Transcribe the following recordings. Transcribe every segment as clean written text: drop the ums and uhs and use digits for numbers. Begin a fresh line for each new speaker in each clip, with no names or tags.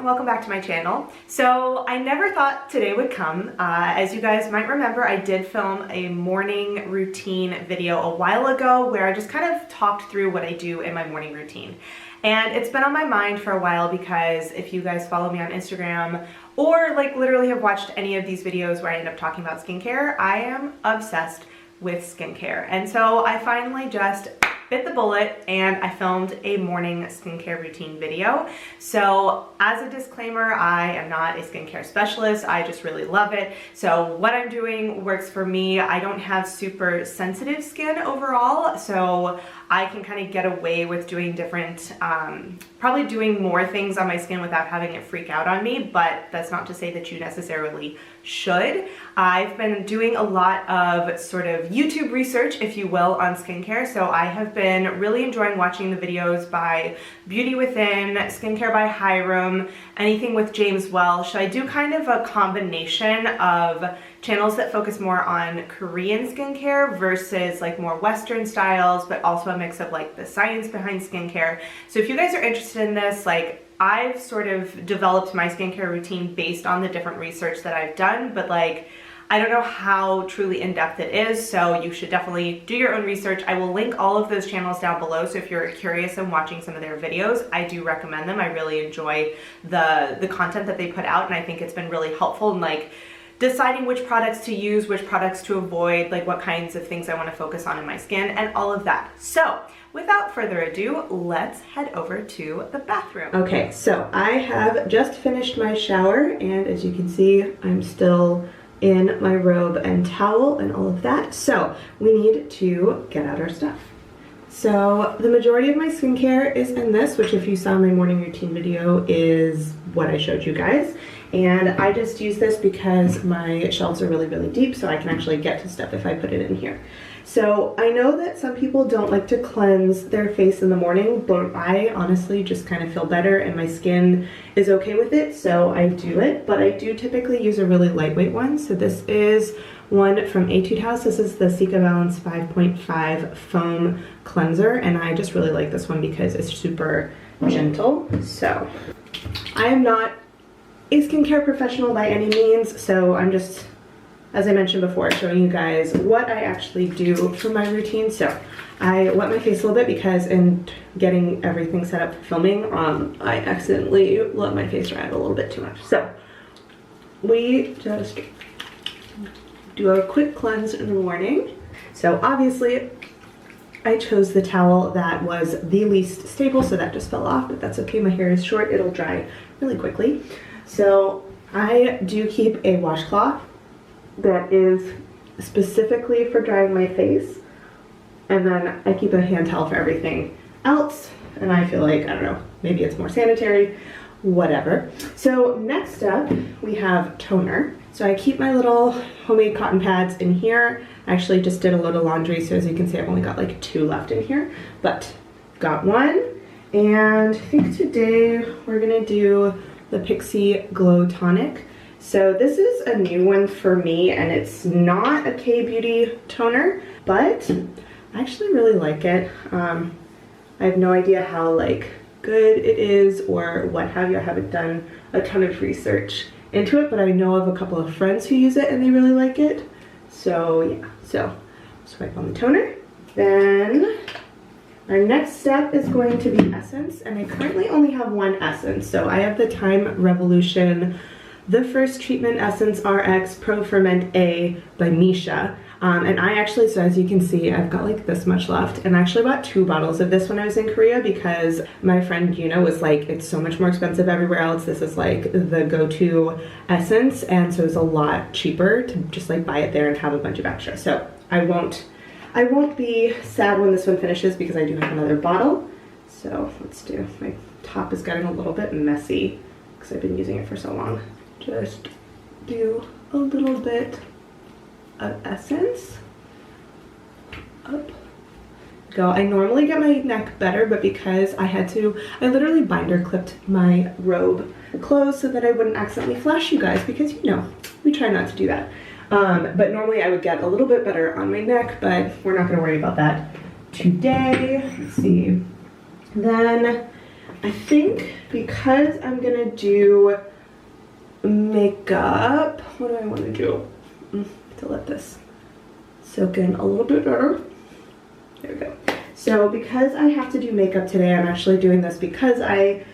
and welcome back to my channel. So I never thought today would come. As you guys might remember, I did film a morning routine video a while ago where I just kind of talked through what I do in my morning routine. And it's been on my mind for a while because if you guys follow me on Instagram or like literally have watched any of these videos where I end up talking about skincare, I am obsessed with skincare. And so I finally just bit the bullet and I filmed a morning skincare routine video. So as a disclaimer, I am not a skincare specialist. I just really love it. So what I'm doing works for me. I don't have super sensitive skin overall, so I can kind of get away with doing different, probably doing more things on my skin without having it freak out on me, but that's not to say that you necessarily should. I've been doing a lot of sort of YouTube research, if you will, on skincare, so I have been really enjoying watching the videos by Beauty Within, Skincare by Hyrum, anything with James Welsh. So I do kind of a combination of channels that focus more on Korean skincare versus like more Western styles, but also a mix of like the science behind skincare. So if you guys are interested in this, like I've sort of developed my skincare routine based on the different research that I've done, but like I don't know how truly in-depth it is, so you should definitely do your own research. I will link all of those channels down below, so if you're curious and watching some of their videos, I do recommend them. I really enjoy the content that they put out, and I think it's been really helpful in like deciding which products to use, which products to avoid, like what kinds of things I want to focus on in my skin, and all of that. So without further ado, let's head over to the bathroom. Okay, so I have just finished my shower, and as you can see, I'm still in my robe and towel and all of that. So we need to get out our stuff. So the majority of my skincare is in this, which if you saw my morning routine video is what I showed you guys. And I just use this because my shelves are really, really deep, so I can actually get to stuff if I put it in here. So I know that some people don't like to cleanse their face in the morning, but I honestly just kind of feel better and my skin is okay with it, so I do it. But I do typically use a really lightweight one. So this is one from Etude House. This is the Cica Balance 5.5 Foam Cleanser, and I just really like this one because it's super gentle. So I am not a skincare professional by any means, so I'm just, as I mentioned before, showing you guys what I actually do for my routine. So I wet my face a little bit because in getting everything set up for filming, I accidentally let my face dry out a little bit too much. So we just do a quick cleanse in the morning. So obviously I chose the towel that was the least stable, so that just fell off, but that's okay. My hair is short, it'll dry really quickly. So I do keep a washcloth that is specifically for drying my face, and then I keep a hand towel for everything else, and I feel like, I don't know, maybe it's more sanitary, whatever. So next up we have toner. So I keep my little homemade cotton pads in here. I actually just did a load of laundry, so as you can see I've only got like 2 left in here, but got one. And I think today we're gonna do the Pixi Glow Tonic. So this is a new one for me, and it's not a K-Beauty toner, but I actually really like it. I have no idea how like good it is or what have you. I haven't done a ton of research into it, but I know of a couple of friends who use it and they really like it. So yeah, so swipe on the toner. Then our next step is going to be essence, and I currently only have one essence. So I have the Time Revolution The First Treatment Essence RX Pro Ferment A by Missha. And I actually, so as you can see, I've got like this much left, and I actually bought 2 bottles of this when I was in Korea because my friend Yuna was like, it's so much more expensive everywhere else. This is like the go-to essence, and so it's a lot cheaper to just like buy it there and have a bunch of extra. So I won't be sad when this one finishes because I do have another bottle. So let's do, my top is getting a little bit messy because I've been using it for so long. Just do a little bit of essence. Up. Go. I normally get my neck better, but because I literally binder clipped my robe closed so that I wouldn't accidentally flash you guys, because you know, we try not to do that. But normally I would get a little bit better on my neck, but we're not gonna worry about that today. Let's see. Then I think because I'm gonna do makeup, what do I want to do? To let this soak in a little bit better. There we go. So because I have to do makeup today, I'm actually doing this because I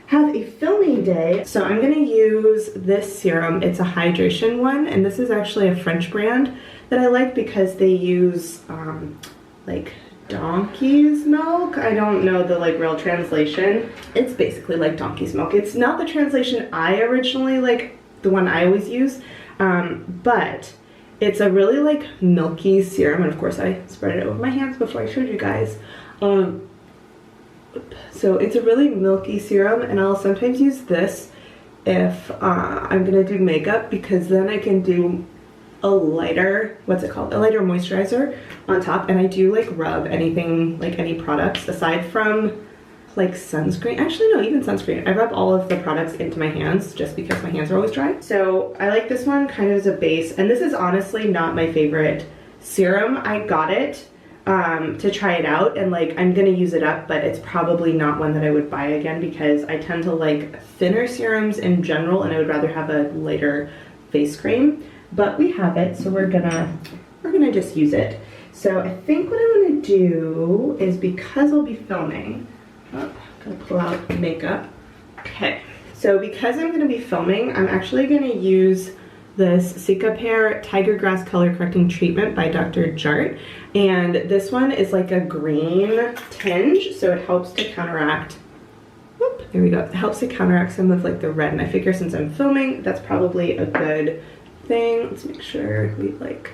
have a filming day. So I'm gonna use this serum. It's a hydration one, and this is actually a French brand that I like because they use like donkey's milk. I don't know the like real translation. It's basically like donkey's milk. It's not the translation I originally like, the one I always use, but it's a really like milky serum, and of course I spread it over my hands before I showed you guys. So it's a really milky serum, and I'll sometimes use this if I'm gonna do makeup, because then I can do a lighter, what's it called? A lighter moisturizer on top, and I do like rub anything, like any products aside from like sunscreen. Actually, no, even sunscreen. I rub all of the products into my hands just because my hands are always dry. So I like this one kind of as a base, and this is honestly not my favorite serum. I got it to try it out, and like I'm gonna use it up, but it's probably not one that I would buy again because I tend to like thinner serums in general, and I would rather have a lighter face cream. But we have it, so we're gonna just use it. So I think what I'm gonna do is, because I'll be filming, I'm gonna pull out makeup. Okay, so because I'm gonna be filming, I'm actually gonna use this Cicapair Tiger Grass Color Correcting Treatment by Dr. Jartt. And this one is like a green tinge, so it helps to counteract, whoop, there we go. It helps to counteract some of like the red, and I figure since I'm filming, that's probably a good thing. Let's make sure we've like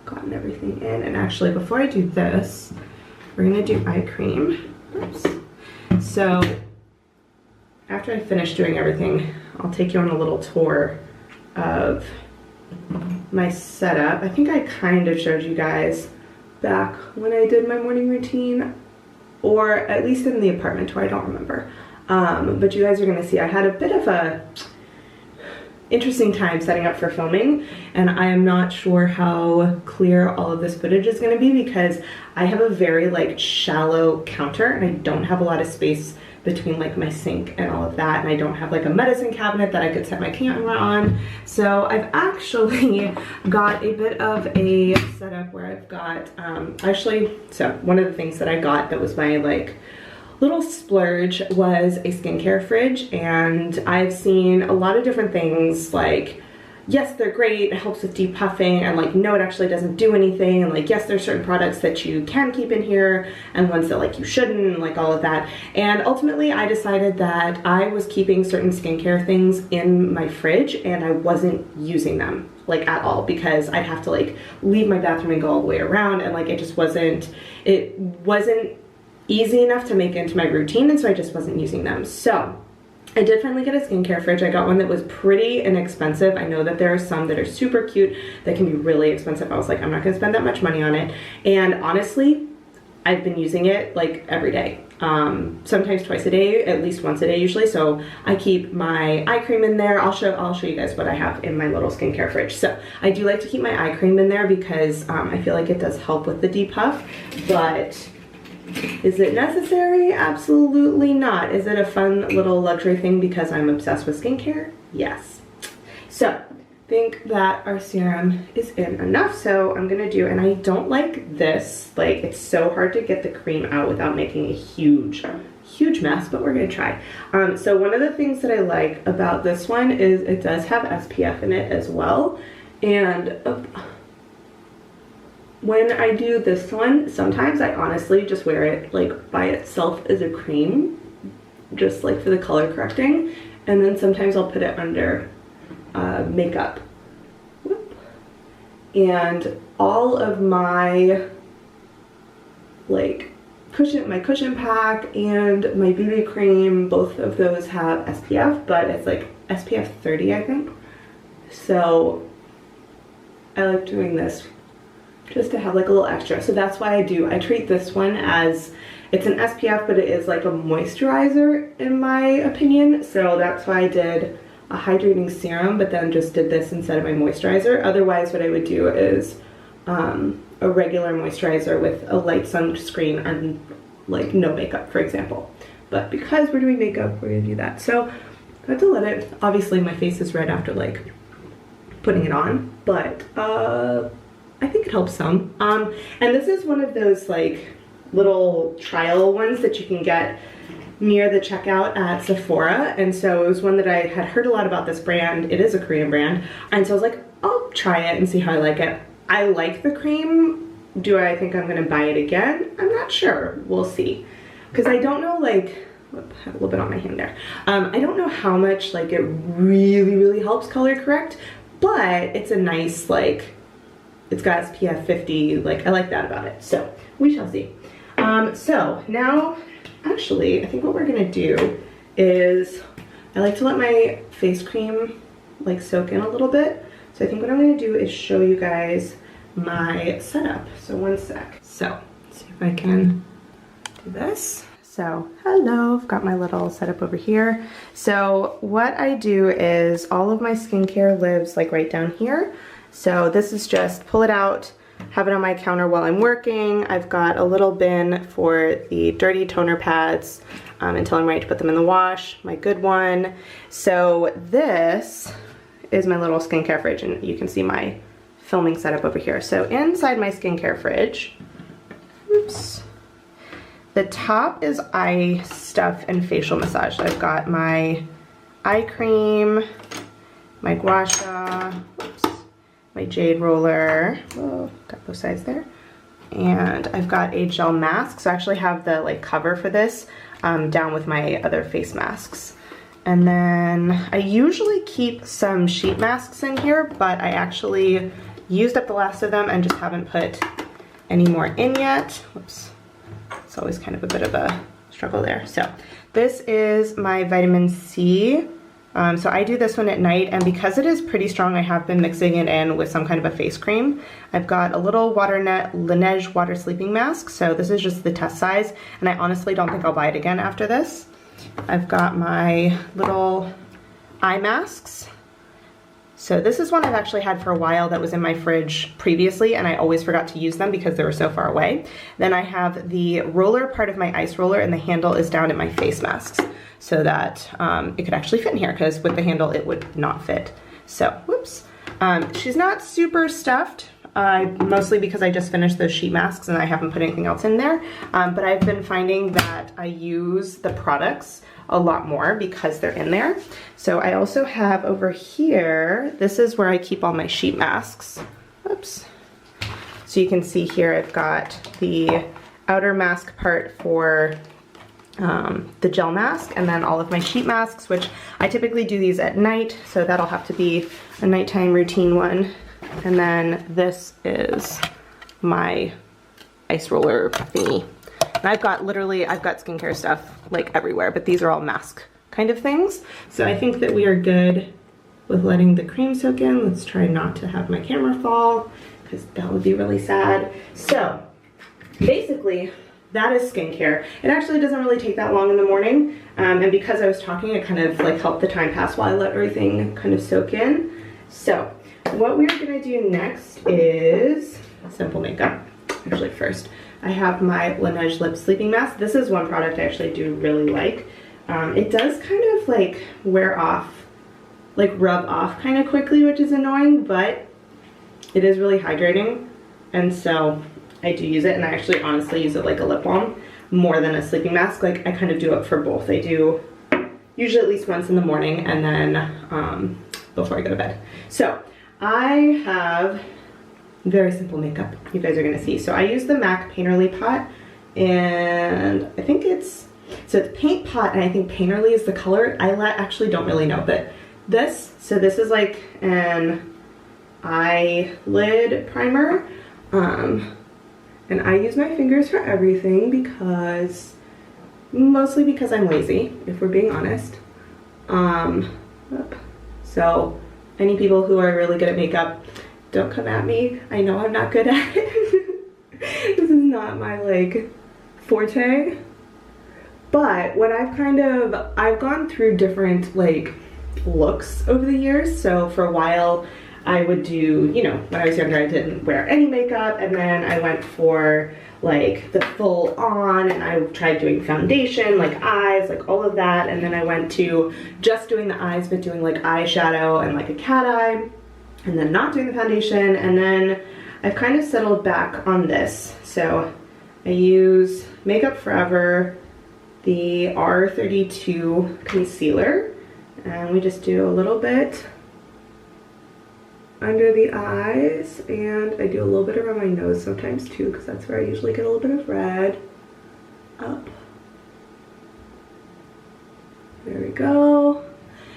gotten everything in. And actually, before I do this, we're gonna do eye cream. Oops. So after I finish doing everything, I'll take you on a little tour of my setup. I think I kind of showed you guys back when I did my morning routine, or at least in the apartment tour, I don't remember. But you guys are gonna see I had a bit of a interesting time setting up for filming, and I am not sure how clear all of this footage is going to be because I have a very like shallow counter, and I don't have a lot of space between like my sink and all of that, and I don't have like a medicine cabinet that I could set my camera on. So I've actually got a bit of a setup where I've got so one of the things that I got that was my like little splurge was a skincare fridge, and I've seen a lot of different things like, yes, they're great, it helps with depuffing, and like, no, it actually doesn't do anything, and like, yes, there's certain products that you can keep in here and ones that like you shouldn't, and like all of that. And ultimately I decided that I was keeping certain skincare things in my fridge and I wasn't using them like at all, because I'd have to like leave my bathroom and go all the way around, and like it wasn't easy enough to make into my routine, and so I just wasn't using them. So I did finally get a skincare fridge. I got one that was pretty inexpensive. I know that there are some that are super cute that can be really expensive. I was like, I'm not gonna spend that much money on it. And honestly, I've been using it like every day. Sometimes twice a day, at least once a day usually. So I keep my eye cream in there. I'll show you guys what I have in my little skincare fridge. So I do like to keep my eye cream in there because I feel like it does help with the depuff, but is it necessary? Absolutely not. Is it a fun little luxury thing because I'm obsessed with skincare? Yes. So I think that our serum is in enough, so I'm gonna do, and I don't like this, like it's so hard to get the cream out without making a huge mess, but we're gonna try. So one of the things that I like about this one is it does have SPF in it as well, and when I do this one, sometimes I honestly just wear it like by itself as a cream, just like for the color correcting, and then sometimes I'll put it under makeup. Whoop. And all of my like my cushion pack and my BB cream, both of those have SPF, but it's like SPF 30, I think. So I like doing this just to have like a little extra. So that's why I treat this one as, it's an SPF, but it is like a moisturizer in my opinion. So that's why I did a hydrating serum, but then just did this instead of my moisturizer. Otherwise, what I would do is a regular moisturizer with a light sunscreen and like no makeup, for example. but because we're doing makeup, we're gonna do that. So I have to let it, obviously my face is red after like putting it on, but I think it helps some. And this is one of those like little trial ones that you can get near the checkout at Sephora, and so it was one that I had heard a lot about this brand. It is a Korean brand, and so I was like, I'll try it and see how I like it. I like the cream. Do I think I'm gonna buy it again? I'm not sure. We'll see. Because I don't know, like, I have a little bit on my hand there. I don't know how much like it really helps color correct, but it's a nice, like, it's got SPF 50, like I like that about it. So we shall see. So now, actually, I think what we're gonna do is, I like to let my face cream like soak in a little bit. So I think what I'm gonna do is show you guys my setup. So one sec. So let's see if I can do this. So hello, I've got my little setup over here. So what I do is all of my skincare lives like right down here. So this is just pull it out, have it on my counter while I'm working. I've got a little bin for the dirty toner pads until I'm ready to put them in the wash, my good one. So this is my little skincare fridge, and you can see my filming setup over here. So inside my skincare fridge, oops, the top is eye stuff and facial massage. So I've got my eye cream, my gua sha, oops, my jade roller, whoa, got both sides there, and I've got a gel mask. So I actually have the like cover for this down with my other face masks. And then I usually keep some sheet masks in here, but I actually used up the last of them and just haven't put any more in yet. Whoops. It's always kind of a bit of a struggle there. So this is my vitamin C. So I do this one at night, and because it is pretty strong, I have been mixing it in with some kind of a face cream. I've got a little Laneige water sleeping mask. So this is just the test size, and I honestly don't think I'll buy it again after this. I've got my little eye masks. So this is one I've actually had for a while that was in my fridge previously, and I always forgot to use them because they were so far away. Then I have the roller part of my ice roller, and the handle is down in my face masks so that it could actually fit in here, because with the handle it would not fit. So, whoops. She's not super stuffed, mostly because I just finished those sheet masks and I haven't put anything else in there. But I've been finding that I use the products a lot more because they're in there. So I also have over here, this is where I keep all my sheet masks. Oops. So you can see here I've got the outer mask part for the gel mask, and then all of my sheet masks, which I typically do these at night, so that'll have to be a nighttime routine one. And then this is my ice roller thingy. And I've got skincare stuff like everywhere, but these are all mask kind of things. So I think that we are good with letting the cream soak in. Let's try not to have my camera fall, because that would be really sad. So basically that is skincare. It actually doesn't really take that long in the morning. And because I was talking, it kind of like helped the time pass while I let everything kind of soak in. So what we're gonna do next is simple makeup. Actually first, I have my Laneige Lip Sleeping Mask. This is one product I actually do really like. It does kind of like wear off, like rub off kind of quickly, which is annoying, but it is really hydrating. And so I do use it, and I actually honestly use it like a lip balm more than a sleeping mask. Like I kind of do it for both. I do usually at least once in the morning and then before I go to bed. So I have very simple makeup, you guys are gonna see. So I use the MAC Painterly pot, and I think it's Paint Pot, and I think Painterly is the color. I actually don't really know, but this is like an eyelid primer. And I use my fingers for everything mostly because I'm lazy, if we're being honest. So any people who are really good at makeup, don't come at me. I know I'm not good at it. This is not my like forte. But what I've gone through different like looks over the years. So for a while I would do, you know, when I was younger I didn't wear any makeup, and then I went for like the full on, and I tried doing foundation, like eyes, like all of that, and then I went to just doing the eyes but doing like eyeshadow and like a cat eye, and then not doing the foundation, and then I've kind of settled back on this. So I use Makeup Forever, the R32 concealer, and we just do a little bit under the eyes, and I do a little bit around my nose sometimes too, because that's where I usually get a little bit of red. Up. There we go.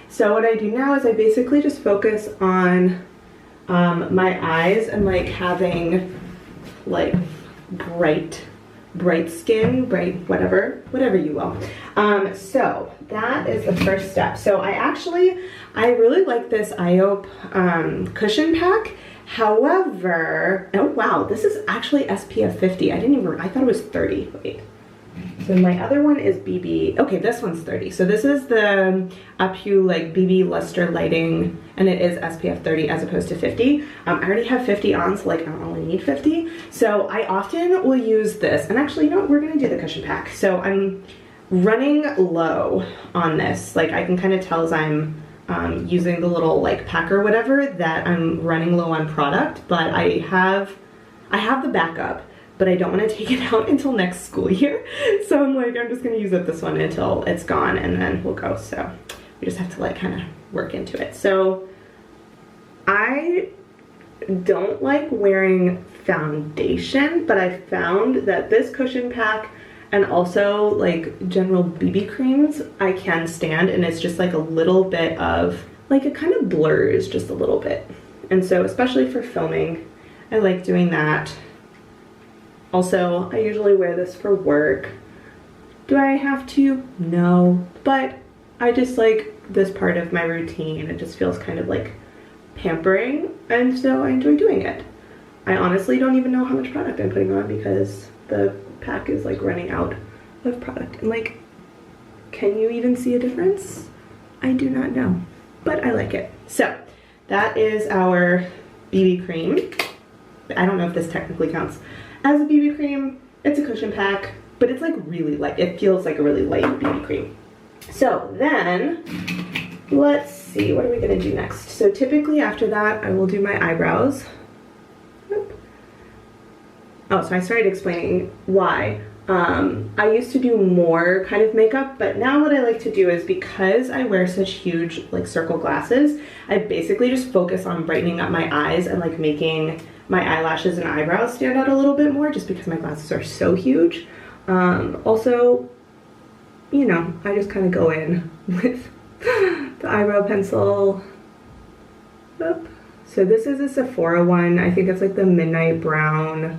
So what I do now is I basically just focus on my eyes and like having like bright skin, bright whatever you will. So that is the first step. So I really like this IOPE cushion pack. However, oh wow, this is actually SPF 50. I thought it was 30. Wait. So my other one is BB. Okay, this one's 30. So this is the UpHue like BB Luster Lighting, and it is SPF 30 as opposed to 50. I already have 50 on, so like I don't only need 50. So I often will use this. And actually, you know what? We're gonna do the cushion pack. So I'm running low on this. Like I can kind of tell as I'm using the little like pack or whatever that I'm running low on product, but I have the backup, but I don't want to take it out until next school year. So I'm like, I'm just going to use up this one until it's gone, and then we'll go. So we just have to like kind of work into it. So I don't like wearing foundation, but I found that this cushion pack and also like general BB creams I can stand, and it's just like a little bit of like, it kind of blurs just a little bit. And so especially for filming, I like doing that. Also, I usually wear this for work. Do I have to? No, but I just like this part of my routine. It just feels kind of like pampering, and so I enjoy doing it. I honestly don't even know how much product I'm putting on because the pack is like running out of product. And like, can you even see a difference? I do not know, but I like it. So that is our BB cream. I don't know if this technically counts as a BB cream. It's a cushion pack, but it's like really light. It feels like a really light BB cream. So then, let's see, what are we gonna do next? So typically after that, I will do my eyebrows. Oh, so I started explaining why. I used to do more kind of makeup, but now what I like to do is, because I wear such huge like circle glasses, I basically just focus on brightening up my eyes and like making my eyelashes and eyebrows stand out a little bit more, just because my glasses are so huge. Also, you know, I just kind of go in with the eyebrow pencil. Oop. So this is a Sephora one. I think it's like the Midnight Brown.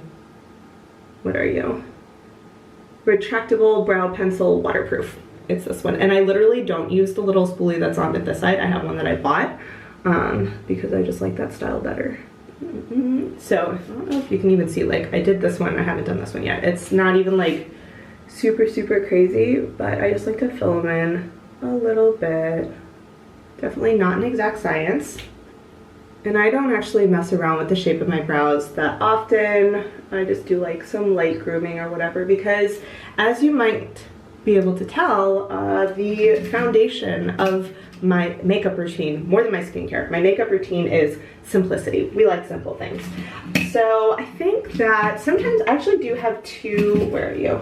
What are you? Retractable Brow Pencil Waterproof. It's this one. And I literally don't use the little spoolie that's on this side. I have one that I bought because I just like that style better. So I don't know if you can even see, like I did this one, I haven't done this one yet. It's not even like super crazy, but I just like to fill them in a little bit. Definitely not an exact science. And I don't actually mess around with the shape of my brows that often. I just do like some light grooming or whatever, because as you might be able to tell, the foundation of my makeup routine, more than my skincare, my makeup routine is simplicity. We like simple things. So I think that sometimes I actually do have two, where are you?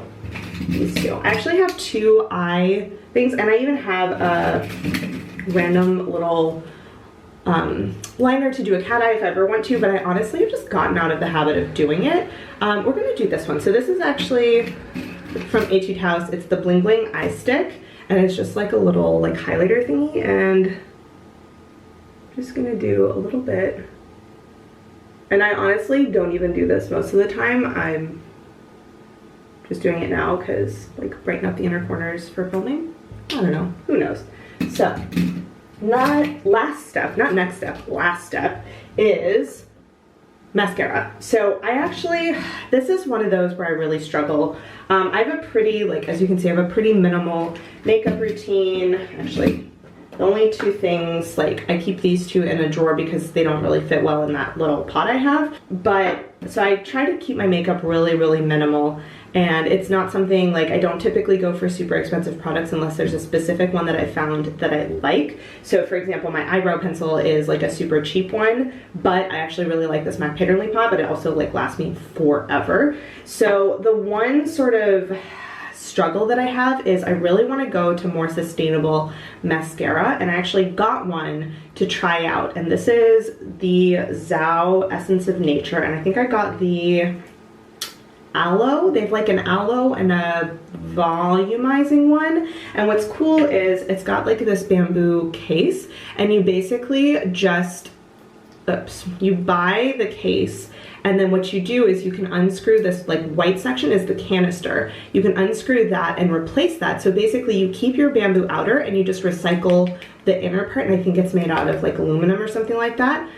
These two. I actually have two eye things, and I even have a random little liner to do a cat eye if I ever want to, but I honestly have just gotten out of the habit of doing it. We're gonna do this one. So this is actually from Etude House. It's the Bling Bling eye stick, and it's just like a little like highlighter thingy, and I'm just gonna do a little bit. And I honestly don't even do this most of the time. I'm just doing it now because like brighten up the inner corners for filming. I don't know, who knows. So last step is mascara. So this is one of those where I really struggle. I have a pretty, like as you can see, I have a pretty minimal makeup routine. Actually, The only two things, like I keep these two in a drawer because they don't really fit well in that little pot I have. But so I try to keep my makeup really, really minimal. And it's not something, like I don't typically go for super expensive products unless there's a specific one that I found that I like. So for example, my eyebrow pencil is like a super cheap one, but I actually really like this MAC Painterly pot, but it also like lasts me forever. So the one sort of struggle that I have is I really want to go to more sustainable mascara, and I actually got one to try out, and this is the Zao Essence of Nature, and I think I got the aloe. They have like an aloe and a volumizing one, and what's cool is it's got like this bamboo case, and you basically just you buy the case, and then what you do is you can unscrew this like white section is the canister. You can unscrew that and replace that. So basically you keep your bamboo outer and you just recycle the inner part, and I think it's made out of like aluminum or something like that.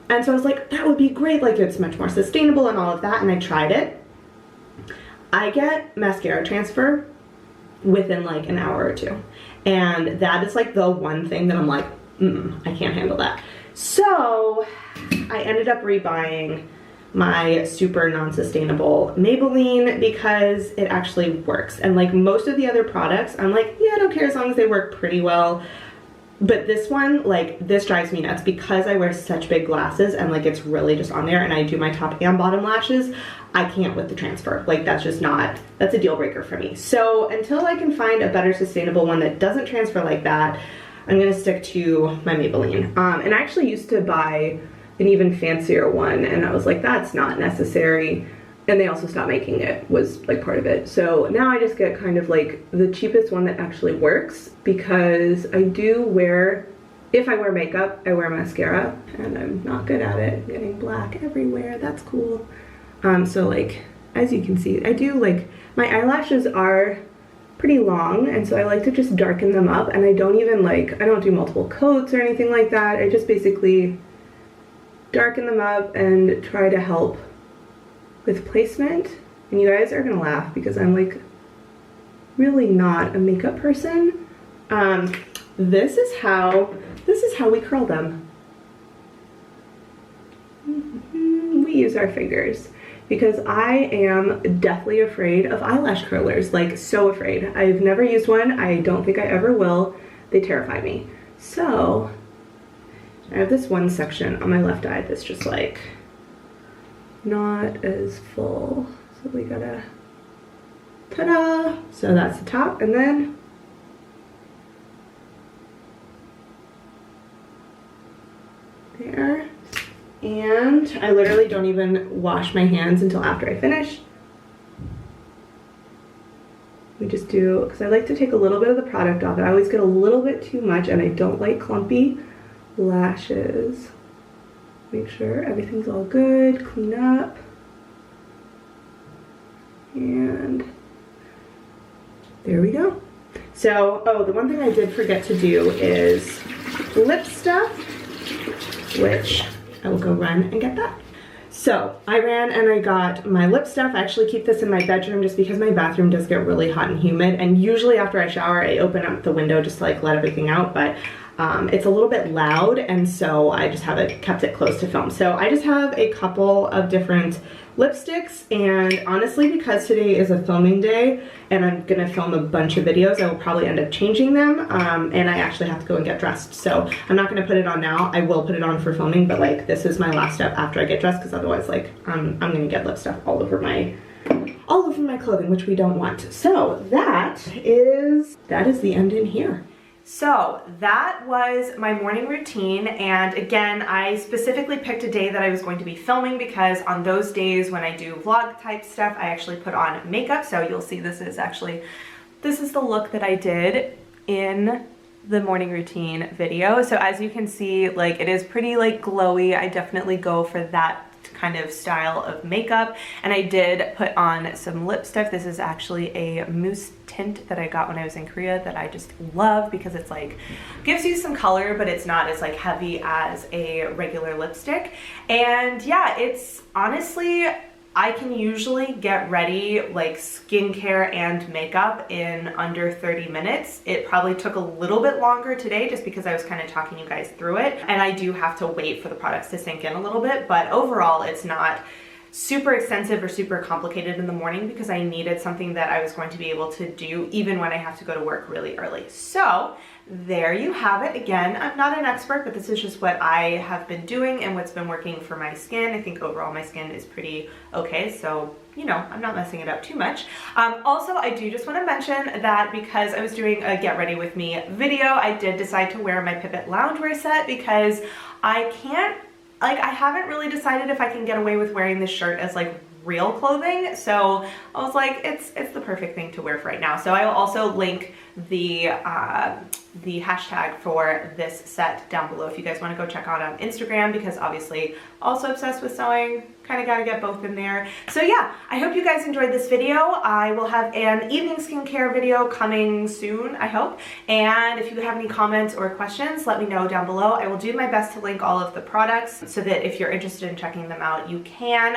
And so I was like, that would be great, like it's much more sustainable and all of that, and I tried it. I get mascara transfer within like an hour or two, and that is like the one thing that I'm like, I can't handle that. So I ended up rebuying my super non-sustainable Maybelline because it actually works. And like most of the other products, I'm like, yeah, I don't care as long as they work pretty well. But this one, like, this drives me nuts because I wear such big glasses and like it's really just on there, and I do my top and bottom lashes. I can't with the transfer. Like that's just not, that's a deal breaker for me. So until I can find a better sustainable one that doesn't transfer like that, I'm gonna stick to my Maybelline. And I actually used to buy an even fancier one, and I was like, that's not necessary. And they also stopped making it, was like part of it. So now I just get kind of like the cheapest one that actually works, because I do wear, if I wear makeup, I wear mascara, and I'm not good at it. I'm getting black everywhere, that's cool. So like, as you can see, I do like, my eyelashes are pretty long, and so I like to just darken them up, and I don't even like, I don't do multiple coats or anything like that. I just basically darken them up and try to help with placement. And you guys are gonna laugh because I'm like really not a makeup person. This is how we curl them. We use our fingers because I am deathly afraid of eyelash curlers, like so afraid. I've never used one. I don't think I ever will. They terrify me. So I have this one section on my left eye that's just like not as full. So we gotta, ta-da! So that's the top, and then there. And I literally don't even wash my hands until after I finish. We just do, because I like to take a little bit of the product off. I always get a little bit too much, and I don't like clumpy lashes. Make sure everything's all good, clean up. And there we go. So, oh, the one thing I did forget to do is lip stuff, which I will go run and get that. So I ran and I got my lip stuff. I actually keep this in my bedroom just because my bathroom does get really hot and humid, and usually after I shower I open up the window just to like let everything out, but it's a little bit loud, and so I just have it, kept it close to film. So I just have a couple of different lipsticks, and honestly, because today is a filming day and I'm gonna film a bunch of videos, I will probably end up changing them, and I actually have to go and get dressed. So I'm not gonna put it on now. I will put it on for filming, but like this is my last step after I get dressed, because otherwise like I'm gonna get lip stuff all over my clothing, which we don't want. So that is the end in here. So that was my morning routine, and again, I specifically picked a day that I was going to be filming because on those days when I do vlog type stuff, I actually put on makeup. So you'll see this is the look that I did in the morning routine video. So as you can see, like it is pretty like glowy. I definitely go for that kind of style of makeup, and I did put on some lip stuff. This is actually a Mousse tint that I got when I was in Korea that I just love because it's like gives you some color, but it's not as like heavy as a regular lipstick. And yeah, it's honestly, I can usually get ready like skincare and makeup in under 30 minutes. It probably took a little bit longer today just because I was kind of talking you guys through it, and I do have to wait for the products to sink in a little bit, but overall it's not super extensive or super complicated in the morning because I needed something that I was going to be able to do even when I have to go to work really early. So there you have it. Again, I'm not an expert, but this is just what I have been doing and what's been working for my skin. I think overall my skin is pretty okay, so you know, I'm not messing it up too much. Also, I do just want to mention that because I was doing a get ready with me video, I did decide to wear my Pipit loungewear set because I can't, like, I haven't really decided if I can get away with wearing this shirt as like real clothing, so I was like, it's the perfect thing to wear for right now. So I will also link the hashtag for this set down below if you guys want to go check out on Instagram, because obviously also obsessed with sewing, kind of got to get both in there. So yeah, I hope you guys enjoyed this video. I will have an evening skincare video coming soon, I hope, and if you have any comments or questions, let me know down below. I will do my best to link all of the products so that if you're interested in checking them out, you can.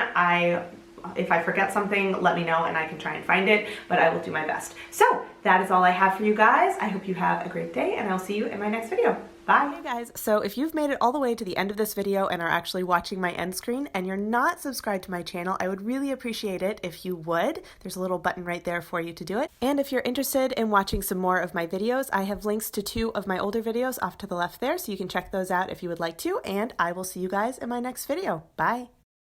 If I forget something, let me know and I can try and find it, but I will do my best. So that is all I have for you guys. I hope you have a great day and I'll see you in my next video. Bye. Hey guys, so if you've made it all the way to the end of this video and are actually watching my end screen and you're not subscribed to my channel, I would really appreciate it if you would. There's a little button right there for you to do it. And if you're interested in watching some more of my videos, I have links to 2 of my older videos off to the left there, so you can check those out if you would like to, and I will see you guys in my next video. Bye.